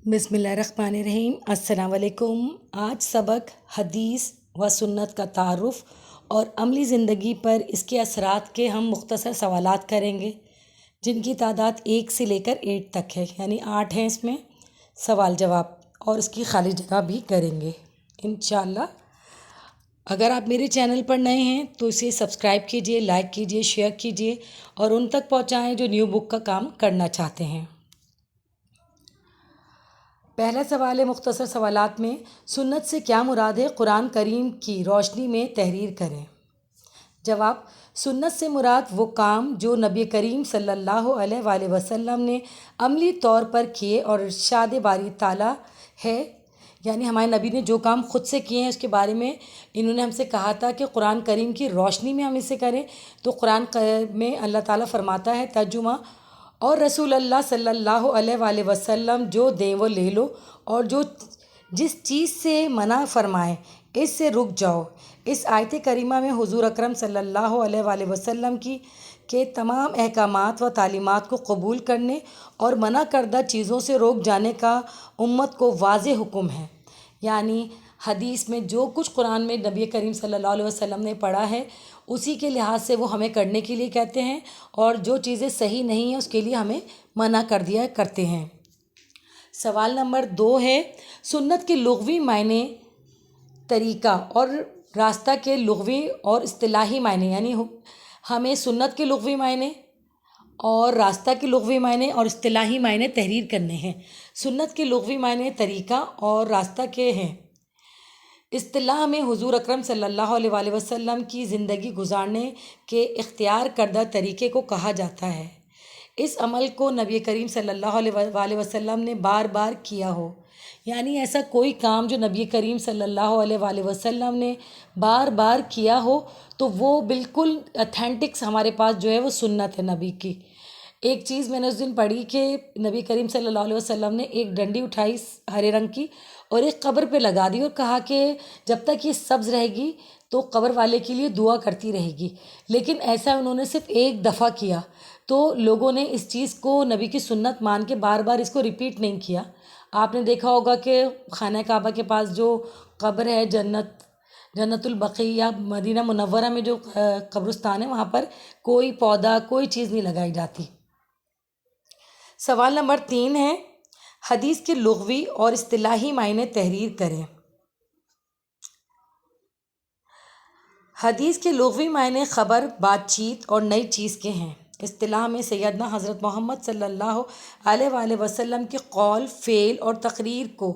बिस्मिल्लाहिर्रहमानिर्रहीम। अस्सलाम वालेकुम। आज सबक हदीस व सुन्नत का तारुफ़ और अमली ज़िंदगी पर इसके असरात के हम मुख्तसर सवालात करेंगे, जिनकी तादाद 1 से लेकर 8 तक है, यानी 8 हैं इसमें सवाल जवाब, और इसकी खाली जगह भी करेंगे इंशाअल्लाह। अगर आप मेरे चैनल पर नए हैं तो इसे सब्सक्राइब कीजिए, लाइक कीजिए, शेयर कीजिए और उन तक पहुंचाएं जो न्यू बुक का काम करना चाहते हैं। पहला सवाल है मुख्तसर सवालात में, सुन्नत से क्या मुराद है? कुरान करीम की रोशनी में तहरीर करें। जवाब, सुन्नत से मुराद वो काम जो नबी करीम सल्लल्लाहु अलैहि वसल्लम ने अमली तौर पर किए और इरशाद बारी ताला है, यानी हमारे नबी ने जो काम खुद से किए हैं उसके बारे में इन्होंने हमसे कहा था कि कुरान करीम की रोशनी में हम इसे करें। तो कुरान में अल्लाह ताला फरमाता है, तर्जुमा, और रसूल अल्लाह सल्लल्लाहु अलैहि वसल्लम जो दें वो ले लो, और जो जिस चीज़ से मना फरमाएं इससे रुक जाओ। इस आयत करीमा में हुजूर अकरम सल्लल्लाहु अलैहि वसल्लम की के तमाम अहकामात व तालीमात को कबूल करने और मना करदा चीज़ों से रोक जाने का उम्मत को वाज़ेह हुक्म है। यानी हदीस में जो कुछ कुरान में नबी करीम सल्लल्लाहु अलैहि वसल्लम ने पढ़ा है उसी के लिहाज से वो हमें करने के लिए कहते हैं, और जो चीज़ें सही नहीं हैं उसके लिए हमें मना कर दिया करते हैं। सवाल नंबर 2 है, सुन्नत के लुग़वी मायने, तरीक़ा और रास्ता के लुग़वी और इस्तिलाही मायने, यानी हमें सुन्नत के लुग़वी मायने और रास्ता के लुग़वी मायने और इस्तिलाही मायने तहरीर करने हैं। सुन्नत के लुग़वी मायने तरीक़ा और रास्ता के हैं। इस्तिलाह में हुजूर अकरम सल्लल्लाहु अलैहि वसल्लम की ज़िंदगी गुजारने के इख्तियार करदा तरीक़े को कहा जाता है। इस अमल को नबी करीम सल्लल्लाहु अलैहि वसल्लम ने बार बार किया हो, यानी ऐसा कोई काम जो नबी करीम सल्लल्लाहु अलैहि वसल्लम ने बार बार किया हो तो वो बिल्कुल अथेंटिक्स हमारे पास जो है वो सुन्नत है नबी की। एक चीज़ मैंने उस दिन पढ़ी कि नबी करीम सल्लल्लाहु अलैहि वसल्लम ने एक डंडी उठाई हरे रंग की और एक कब्र पे लगा दी और कहा कि जब तक ये सब्ज़ रहेगी तो कब्र वाले के लिए दुआ करती रहेगी। लेकिन ऐसा उन्होंने सिर्फ एक दफ़ा किया, तो लोगों ने इस चीज़ को नबी की सुन्नत मान के बार बार इसको रिपीट नहीं किया। आपने देखा होगा कि खाना काबा के पास जो कब्र है जन्नतुल बकी या मदीना मुनव्वरा में जो कब्रिस्तान है, वहाँ पर कोई पौधा कोई चीज़ नहीं लगाई जाती। सवाल नंबर 3 है, हदीस के लुग़वी और इस्तिलाही मायने तहरीर करें। हदीस के लुग़वी मायने ख़बर, बातचीत और नई चीज़ के हैं। इस्तिलाह में सैयदना हज़रत मोहम्मद सल्लल्लाहु अलैहि वसल्लम के कौल, फ़ेल और तकरीर को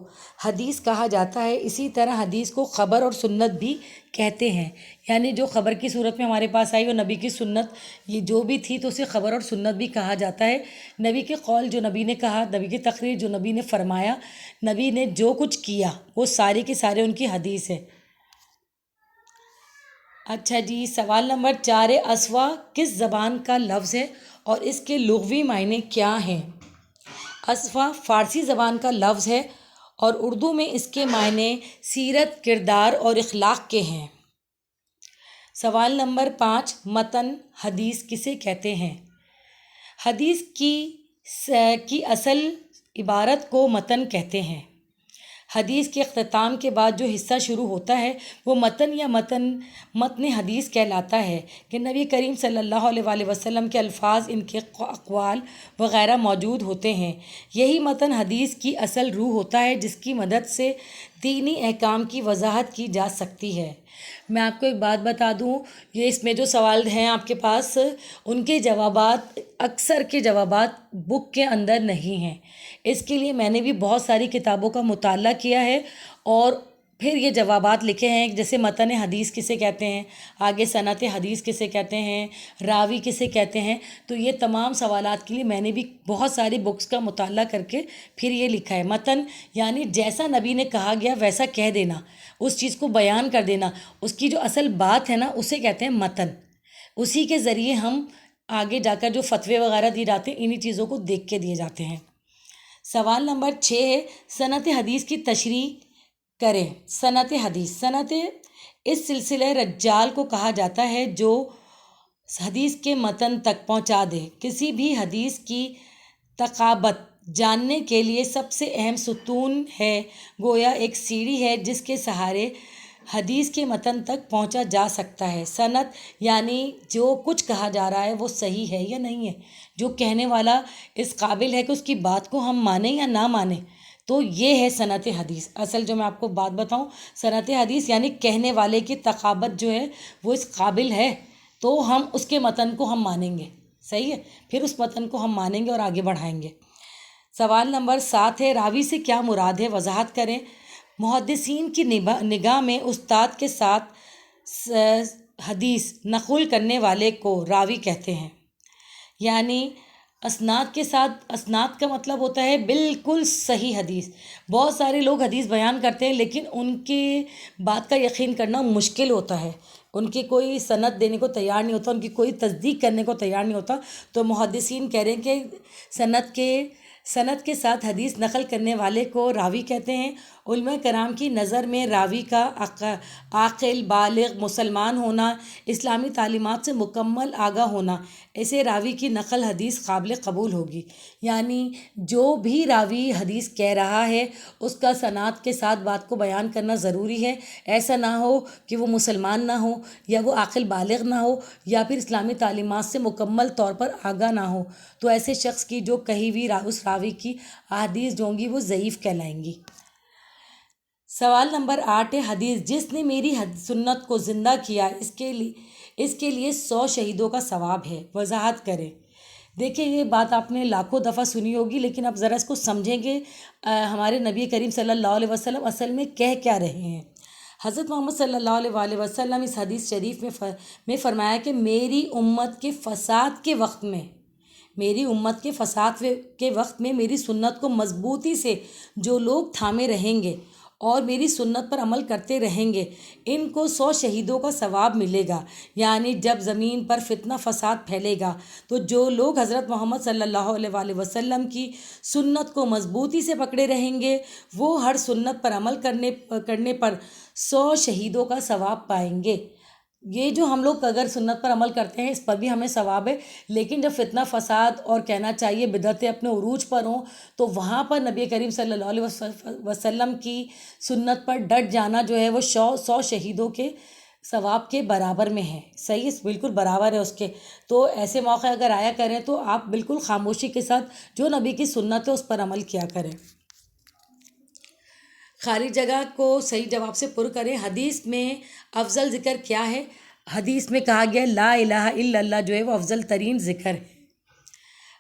हदीस कहा जाता है। इसी तरह हदीस को ख़बर और सुन्नत भी कहते हैं, यानी जो ख़बर की सूरत में हमारे पास आई वो नबी की सुन्नत ये जो भी थी तो उसे ख़बर और सुन्नत भी कहा जाता है। नबी के कौल जो नबी ने कहा, नबी की तकरीर जो नबी ने फरमाया, नबी ने जो कुछ किया वो सारे के सारे उनकी हदीस है। अच्छा जी, सवाल नंबर 4 है, अस्वा किस ज़बान का लफ्ज़ है और इसके लुग़वी मायने क्या हैं? अस्वा फ़ारसी ज़बान का लफ्ज़ है और उर्दू में इसके मायने सीरत, किरदार और इखलाक के हैं। सवाल नंबर 5, मतन हदीस किसे कहते हैं? हदीस की असल इबारत को मतन कहते हैं। हदीस के अख्ताम के बाद जो हिस्सा शुरू होता है वो मतन या मतन हदीस कहलाता है कि नबी करीम सल्लल्लाहु अलैहि वसल्लम के अल्फाज, इनके अक़वाल वग़ैरह मौजूद होते हैं। यही मतन हदीस की असल रूह होता है जिसकी मदद से दीनी अहकाम की वजाहत की जा सकती है। मैं आपको एक बात बता दूं, ये इसमें जो सवाल हैं आपके पास उनके जवाबात, अक्सर के जवाबात बुक के अंदर नहीं हैं। इसके लिए मैंने भी बहुत सारी किताबों का मुताला किया है और फिर ये जवाबात लिखे हैं। जैसे मतन हदीस किसे कहते हैं, आगे सनत हदीस किसे कहते हैं, रावी किसे कहते हैं, तो ये तमाम सवालात के लिए मैंने भी बहुत सारी बुक्स का मुताला करके फिर ये लिखा है। मतन यानी जैसा नबी ने कहा गया वैसा कह देना, उस चीज़ को बयान कर देना, उसकी जो असल बात है ना उसे कहते हैं मतन। उसी के ज़रिए हम आगे जाकर जो फतवे वगैरह दिए जाते हैं इन्हीं चीज़ों को देख के दिए जाते हैं। सवाल नंबर 6 है, सनत हदीस की तशरीह करें। सनत हदीस, सनत इस सिलसिले रज्जाल को कहा जाता है जो हदीस के मतन तक पहुंचा दे। किसी भी हदीस की तकाबत جاننے کے لیے سب سے اہم ستون ہے، گویا ایک سیڑھی ہے جس کے سہارے حدیث کے متن تک پہنچا جا سکتا ہے۔ سند یعنی جو کچھ کہا جا رہا ہے وہ صحیح ہے یا نہیں ہے، جو کہنے والا اس قابل ہے کہ اس کی بات کو ہم مانیں یا نہ مانیں، تو یہ ہے صنعت حدیث۔ اصل جو میں آپ کو بات بتاؤں، صنعت حدیث یعنی کہنے والے کی ثقافت جو ہے وہ اس قابل ہے تو ہم اس کے متن کو ہم مانیں گے، صحیح ہے، پھر اس متن کو ہم مانیں گے اور آگے بڑھائیں گے۔ سوال نمبر 7 ہے، راوی سے کیا مراد ہے، وضاحت کریں۔ محدثین کی نگاہ میں استاد کے ساتھ حدیث نقل کرنے والے کو راوی کہتے ہیں، یعنی اسناد کے ساتھ، اسناد کا مطلب ہوتا ہے بالکل صحیح حدیث۔ بہت سارے لوگ حدیث بیان کرتے ہیں لیکن ان کی بات کا یقین کرنا مشکل ہوتا ہے، ان کی کوئی سند دینے کو تیار نہیں ہوتا، ان کی کوئی تصدیق کرنے کو تیار نہیں ہوتا، تو محدثین کہہ رہے ہیں کہ سند کے ساتھ حدیث نقل کرنے والے کو راوی کہتے ہیں۔ علماء کرام کی نظر میں راوی کا عاقل، بالغ، مسلمان ہونا، اسلامی تعلیمات سے مکمل آگاہ ہونا، ایسے راوی کی نقل حدیث قابل قبول ہوگی۔ یعنی جو بھی راوی حدیث کہہ رہا ہے اس کا سند کے ساتھ بات کو بیان کرنا ضروری ہے، ایسا نہ ہو کہ وہ مسلمان نہ ہو یا وہ عاقل بالغ نہ ہو یا پھر اسلامی تعلیمات سے مکمل طور پر آگاہ نہ ہو، تو ایسے شخص کی جو کہی ہوئی اس راوی کی احادیث جو ہوں گی وہ ضعیف کہلائیں گی۔ سوال نمبر 8 ہے، حدیث جس نے میری سنت کو زندہ کیا اس کے لیے 100 شہیدوں کا ثواب ہے، وضاحت کریں۔ دیکھیں یہ بات آپ نے لاکھوں دفعہ سنی ہوگی لیکن اب ذرا اس کو سمجھیں گے ہمارے نبی کریم صلی اللہ علیہ وسلم اصل میں کہہ کیا رہے ہیں۔ حضرت محمد صلی اللہ علیہ وسلم اس حدیث شریف میں فرمایا کہ میری امت کے فساد کے وقت میں میری سنت کو مضبوطی سے جو لوگ تھامے رہیں گے اور میری سنت پر عمل کرتے رہیں گے، ان کو 100 شہیدوں کا ثواب ملے گا۔ یعنی جب زمین پر فتنہ فساد پھیلے گا تو جو لوگ حضرت محمد صلی اللہ علیہ وسلم کی سنت کو مضبوطی سے پکڑے رہیں گے وہ ہر سنت پر عمل کرنے پر 100 شہیدوں کا ثواب پائیں گے۔ یہ جو ہم لوگ اگر سنت پر عمل کرتے ہیں اس پر بھی ہمیں ثواب ہے، لیکن جب فتنہ فساد اور کہنا چاہیے بدعتیں اپنے عروج پر ہوں تو وہاں پر نبی کریم صلی اللہ علیہ وسلم کی سنت پر ڈٹ جانا جو ہے وہ 100 شہیدوں کے ثواب کے برابر میں ہے، صحیح، بالکل برابر ہے اس کے۔ تو ایسے موقع اگر آیا کریں تو آپ بالکل خاموشی کے ساتھ جو نبی کی سنت ہے اس پر عمل کیا کریں۔ خالی جگہ کو صحیح جواب سے پر کریں۔ حدیث میں افضل ذکر کیا ہے؟ حدیث میں کہا گیا لا الہ الا اللہ جو ہے وہ افضل ترین ذکر ہے۔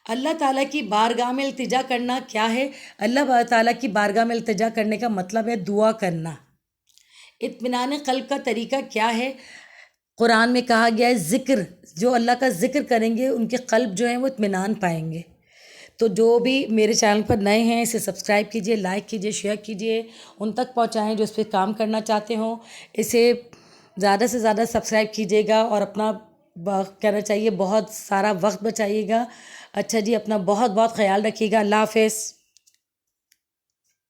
اللہ تعالیٰ کی بارگاہ میں التجا کرنا کیا ہے؟ اللہ تعالیٰ کی بارگاہ میں التجا کرنے کا مطلب ہے دعا کرنا۔ اطمینان قلب کا طریقہ کیا ہے؟ قرآن میں کہا گیا ہے ذکر، جو اللہ کا ذکر کریں گے ان کے قلب جو ہیں وہ اطمینان پائیں گے۔ تو جو بھی میرے چینل پر نئے ہیں اسے سبسکرائب کیجئے، لائک کیجئے، شیئر کیجئے، ان تک پہنچائیں جو اس پہ کام کرنا چاہتے ہوں۔ اسے زیادہ سے زیادہ سبسکرائب کیجئے گا اور اپنا کہنا چاہیے بہت سارا وقت بچائیے گا۔ اچھا جی، اپنا بہت بہت خیال رکھیے گا۔ اللہ حافظ۔